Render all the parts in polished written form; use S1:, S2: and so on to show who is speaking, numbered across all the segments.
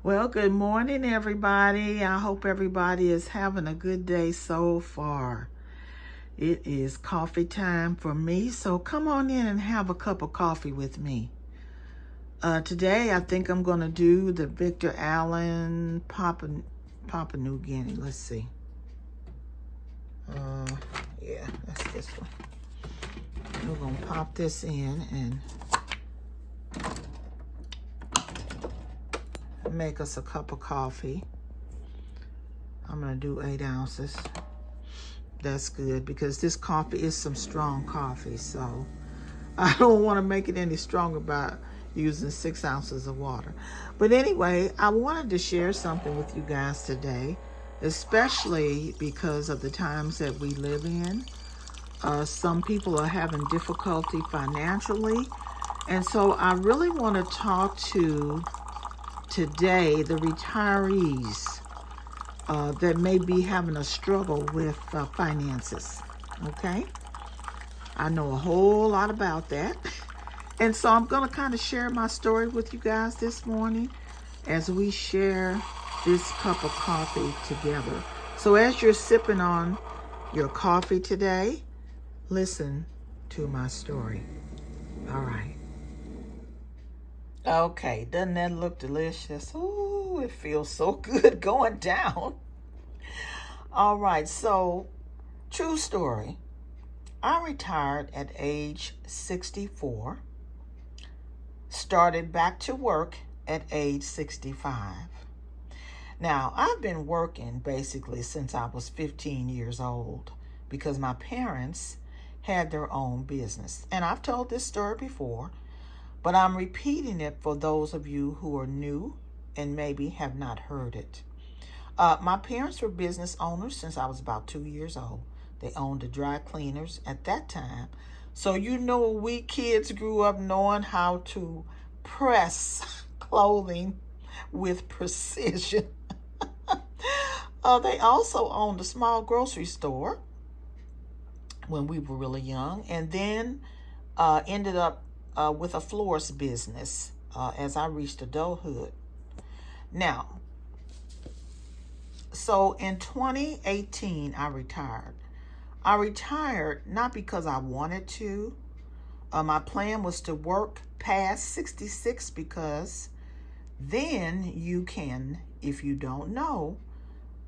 S1: Well, good morning, everybody. I hope everybody is having a good day so far. It is coffee time for me, so come on in and have a cup of coffee with me. Today, I think I'm going to do the Victor Allen Papua New Guinea. Let's see. Yeah, that's this one. We're going to pop this in and make us a cup of coffee. I'm going to do 8 ounces. That's good because this coffee is some strong coffee, so I don't want to make it any stronger by using 6 ounces of water. But anyway, I wanted to share something with you guys today, especially because of the times that we live in. Some people are having difficulty financially, and so I really want to talk to today the retirees that may be having a struggle with finances. Okay? I know a whole lot about that. And so I'm going to kind of share my story with you guys this morning as we share this cup of coffee together. So as you're sipping on your coffee today, listen to my story. All right. Okay, doesn't that look delicious? Ooh, it feels so good going down. All right, so true story. I retired at age 64, started back to work at age 65. Now, I've been working basically since I was 15 years old because my parents had their own business. And I've told this story before, but I'm repeating it for those of you who are new and maybe have not heard it. My parents were business owners since I was about 2 years old. They owned the dry cleaners at that time. So we kids grew up knowing how to press clothing with precision. They also owned a small grocery store when we were really young, and then ended up with a florist business as I reached adulthood. Now, so in 2018, I retired. I retired not because I wanted to. My plan was to work past 66 because then you can, if you don't know,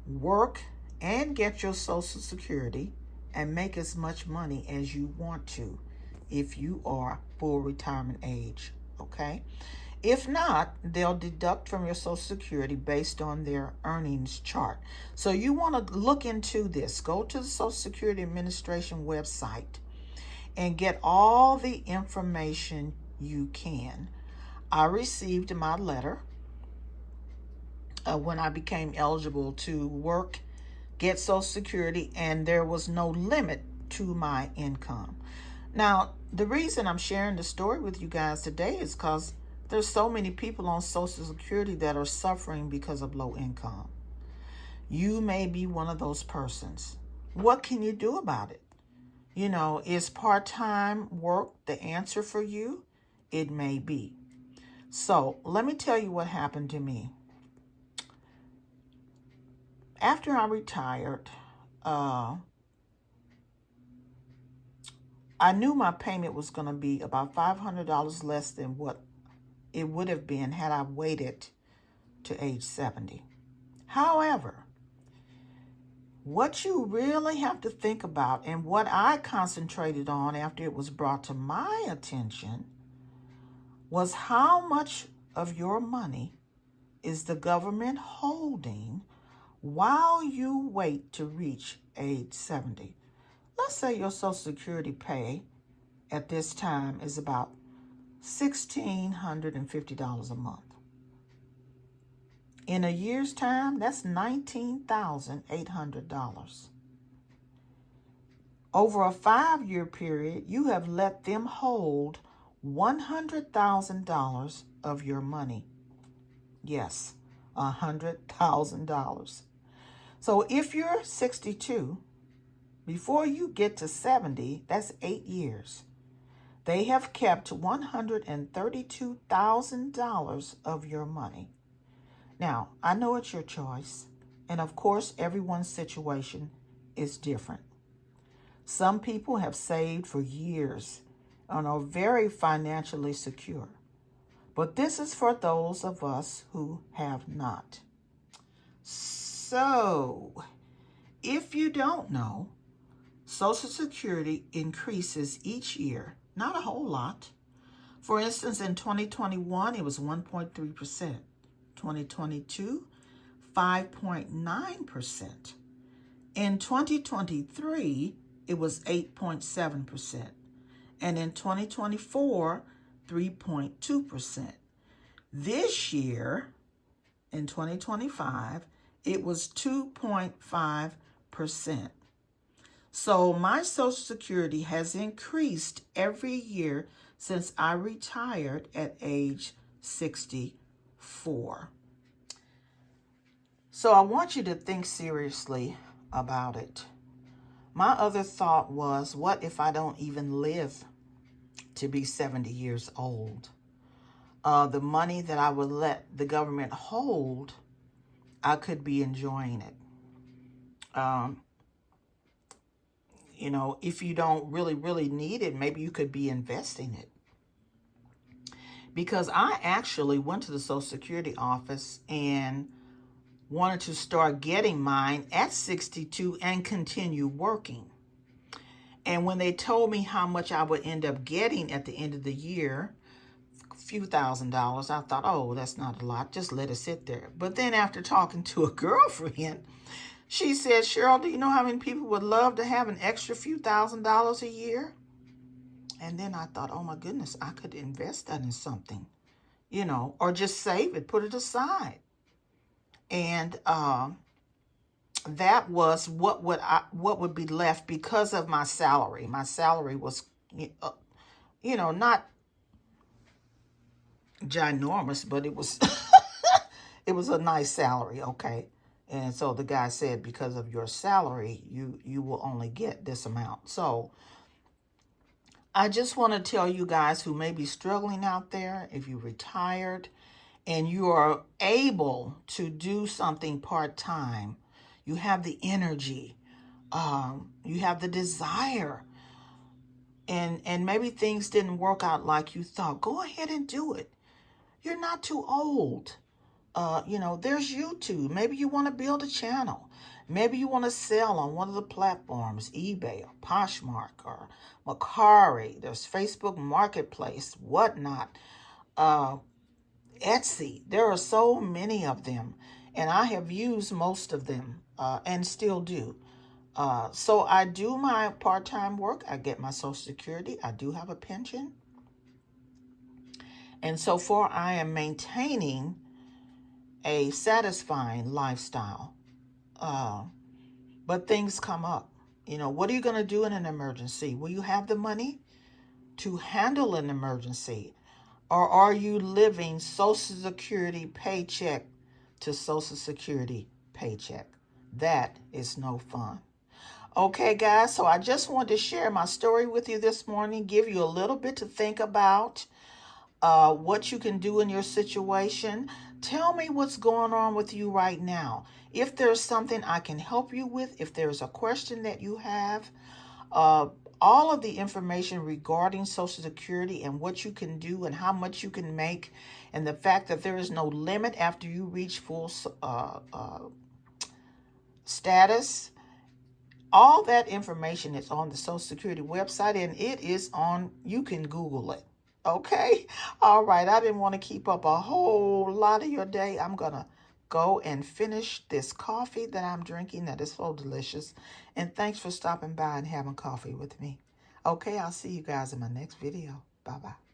S1: work and get your Social Security and make as much money as you want to if you are full retirement age, okay? If not, they'll deduct from your Social Security based on their earnings chart. So you want to look into this. Go to the Social Security Administration website and get all the information you can. I received my letter when I became eligible to work, get Social Security, and there was no limit to my income. Now, the reason I'm sharing the story with you guys today is because there's so many people on Social Security that are suffering because of low income. You may be one of those persons. What can you do about it? Is part-time work the answer for you? It may be. So let me tell you what happened to me. After I retired, I knew my payment was going to be about $500 less than what it would have been had I waited to age 70. However, what you really have to think about, and what I concentrated on after it was brought to my attention, was how much of your money is the government holding while you wait to reach age 70. Let's say your Social Security pay at this time is about $1,650 a month. In a year's time, that's $19,800. Over a 5-year period, you have let them hold $100,000 of your money. Yes, $100,000. So if you're 62, before you get to 70, that's 8 years. They have kept $132,000 of your money. Now, I know it's your choice, and of course, everyone's situation is different. Some people have saved for years and are very financially secure, but this is for those of us who have not. So, if you don't know, Social Security increases each year, not a whole lot. For instance, in 2021, it was 1.3%. 2022, 5.9%. In 2023, it was 8.7%. And in 2024, 3.2%. This year, in 2025, it was 2.5%. So my Social Security has increased every year since I retired at age 64. So I want you to think seriously about it. My other thought was, what if I don't even live to be 70 years old? The money that I would let the government hold, I could be enjoying it. If you don't really need it, maybe you could be investing it. Because I actually went to the Social Security office and wanted to start getting mine at 62 and continue working. And when they told me how much I would end up getting at the end of the year, a few $1,000s, I thought, oh, that's not a lot. Just let it sit there. But then after talking to a girlfriend, she said, Cheryl, do you know how many people would love to have an extra few $1,000s a year? And then I thought, oh my goodness, I could invest that in something, or just save it, put it aside. And that was what would be left because of my salary. My salary was, not ginormous, but it was it was a nice salary, okay? And so the guy said, because of your salary, you will only get this amount. So I just want to tell you guys who may be struggling out there, if you retired and you are able to do something part-time, you have the energy, you have the desire, and maybe things didn't work out like you thought, go ahead and do it. You're not too old. There's YouTube. Maybe you want to build a channel. Maybe you want to sell on one of the platforms, eBay or Poshmark or Mercari. There's Facebook Marketplace, whatnot, Etsy. There are so many of them, and I have used most of them and still do. So I do my part-time work. I get my Social Security. I do have a pension. And so far, I am maintaining a satisfying lifestyle. But things come up. What are you going to do in an emergency? Will you have the money to handle an emergency? Or are you living Social Security paycheck to Social Security paycheck? That is no fun. Okay, guys, so I just wanted to share my story with you this morning, give you a little bit to think about. What you can do in your situation. Tell me what's going on with you right now. If there's something I can help you with, if there's a question that you have, all of the information regarding Social Security and what you can do and how much you can make, and the fact that there is no limit after you reach full status, all that information is on the Social Security website, and it is on, you can Google it. Okay? All right. I didn't want to keep up a whole lot of your day. I'm going to go and finish this coffee that I'm drinking that is so delicious. And thanks for stopping by and having coffee with me. Okay, I'll see you guys in my next video. Bye-bye.